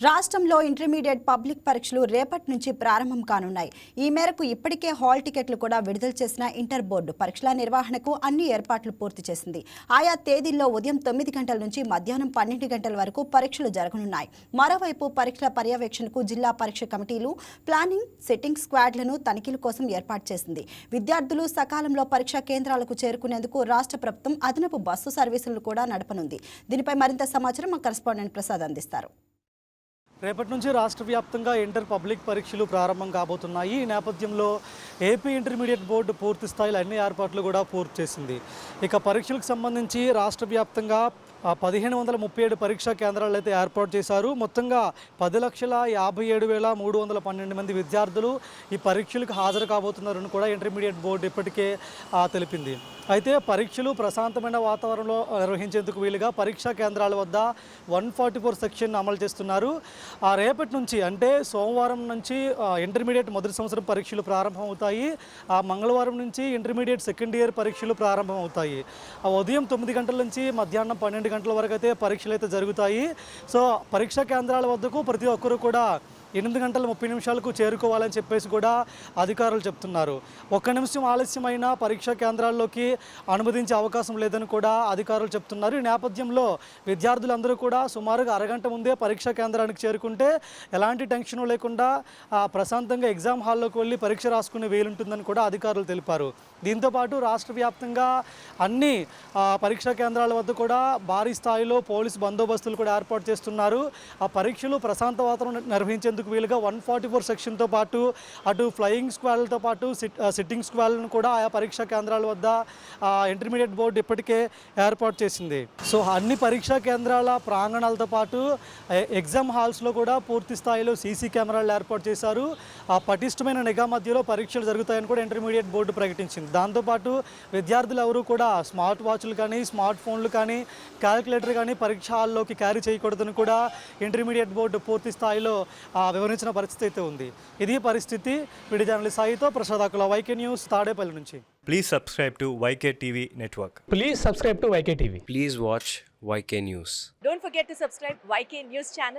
రాష్ట్రంలో intermediate public పరీక్షలు రేపటి నుంచి ప్రారంభం కానున్నాయి. ఈ మేరకు ఇప్పటికే హాల్ టికెట్లు కూడా విడుదల చేసిన ఇంటర్ బోర్డు పరీక్షల నిర్వహణకు అన్ని ఏర్పాట్లు పూర్తి చేసింది. ఆయా తేదీల్లో ఉదయం 9 గంటల నుంచి మధ్యాహ్నం 12 గంటల వరకు పరీక్షలు జరగనున్నాయి. మరోవైపు పరీక్షల పర్యవేక్షణకు జిల్లా పరీక్ష కమిటీలు ప్లానింగ్, సెట్టింగ్ స్క్వాడ్లను తనిఖీల కోసం ఏర్పాటు చేసింది. విద్యార్థులు సకాలంలో పరీక్షా కేంద్రాలకు చేరుకునేందుకు రాష్ట్ర ప్రభుత్వం అదనపు బస్సు సర్వీసులు కూడా నడపనుంది. దీనిపై మరింత సమాచారం మా కరెస్పాండెంట్ ప్రసాద్ అందిస్తారు. రేపటి నుంచి రాష్ట్ర వ్యాప్తంగా ఇంటర్ పబ్లిక్ పరీక్షలు ప్రారంభం కాబోతున్నాయి. ఈ నేపథ్యంలో ఏపీ ఇంటర్మీడియట్ బోర్డు పూర్తి స్థాయిలో అన్ని ఏర్పాట్లు కూడా పూర్తి చేసింది. ఇక పరీక్షలకు సంబంధించి రాష్ట్ర వ్యాప్తంగా 1537 పరీక్షా కేంద్రాలు అయితే ఏర్పాటు చేశారు. మొత్తంగా 10,57,312 మంది విద్యార్థులు ఈ పరీక్షలకు హాజరు కాబోతున్నారని కూడా ఇంటర్మీడియట్ బోర్డు ఇప్పటికే తెలిపింది. అయితే పరీక్షలు ప్రశాంతమైన వాతావరణంలో నిర్వహించేందుకు వీలుగా పరీక్షా కేంద్రాల వద్ద 144 సెక్షన్ అమలు చేస్తున్నారు. రేపటి నుంచి అంటే సోమవారం నుంచి ఇంటర్మీడియట్ మొదటి సంవత్సరం పరీక్షలు ప్రారంభమవుతాయి. మంగళవారం నుంచి ఇంటర్మీడియట్ సెకండ్ ఇయర్ పరీక్షలు ప్రారంభమవుతాయి. ఉదయం 9 గంటల నుంచి మధ్యాహ్నం 12 గంటల వరకు అయితే పరీక్షలు అయితే జరుగుతాయి. సో పరీక్షా కేంద్రాల వద్దకు ప్రతి ఒక్కరూ కూడా 8:30 చేరుకోవాలని చెప్పేసి కూడా అధికారులు చెప్తున్నారు. 1 నిమిషం ఆలస్యమైన పరీక్షా కేంద్రాల్లోకి అనుమతించే అవకాశం లేదని కూడా అధికారులు చెప్తున్నారు. ఈ నేపథ్యంలో విద్యార్థులందరూ కూడా సుమారుగా అరగంట ముందే పరీక్షా కేంద్రానికి చేరుకుంటే ఎలాంటి టెన్షన్ లేకుండా ప్రశాంతంగా ఎగ్జామ్ హాల్లోకి వెళ్ళి పరీక్ష రాసుకునే వీలుంటుందని కూడా అధికారులు తెలిపారు. దీంతోపాటు రాష్ట్ర వ్యాప్తంగా అన్ని పరీక్షా కేంద్రాల వద్ద కూడా భారీ స్థాయిలో పోలీసు బందోబస్తులు కూడా ఏర్పాటు చేస్తున్నారు. ఆ పరీక్షలు ప్రశాంత వాతావరణం నిర్వహించేందుకు వీలుగా 144 సెక్షన్తో పాటు అటు ఫ్లయింగ్ స్క్వాడ్లతో పాటు సిట్టింగ్ స్క్వాడ్లను కూడా ఆయా పరీక్షా కేంద్రాల వద్ద ఇంటర్మీడియట్ బోర్డు ఇప్పటికే ఏర్పాటు చేసింది. సో అన్ని పరీక్షా కేంద్రాల ప్రాంగణాలతో పాటు ఎగ్జామ్ హాల్స్లో కూడా పూర్తి స్థాయిలో సీసీ కెమెరాలు ఏర్పాటు చేశారు. ఆ పటిష్టమైన నిఘా మధ్యలో పరీక్షలు జరుగుతాయని కూడా ఇంటర్మీడియట్ బోర్డు ప్రకటించింది. దాంతోపాటు విద్యార్థులు ఎవరు కూడా స్మార్ట్ వాచ్లు కానీ స్మార్ట్ ఫోన్లు కానీ క్యాలిక్యులేటర్ కానీ పరీక్ష హాల్లోకి క్యారీ చేయకూడదని కూడా ఇంటర్మీడియట్ బోర్డు పూర్తి స్థాయిలో వివరించిన పరిస్థితి అయితే ఉంది. ఇది పరిస్థితి. వీడియో జర్నలిస్ట్ సాయితో ప్రసాద్ ఆకుల, వైకే న్యూస్, తాడేపల్లి నుంచి. Please subscribe to YK TV network. Please subscribe to YK TV. Please watch YK News. Don't forget to subscribe YK News channel.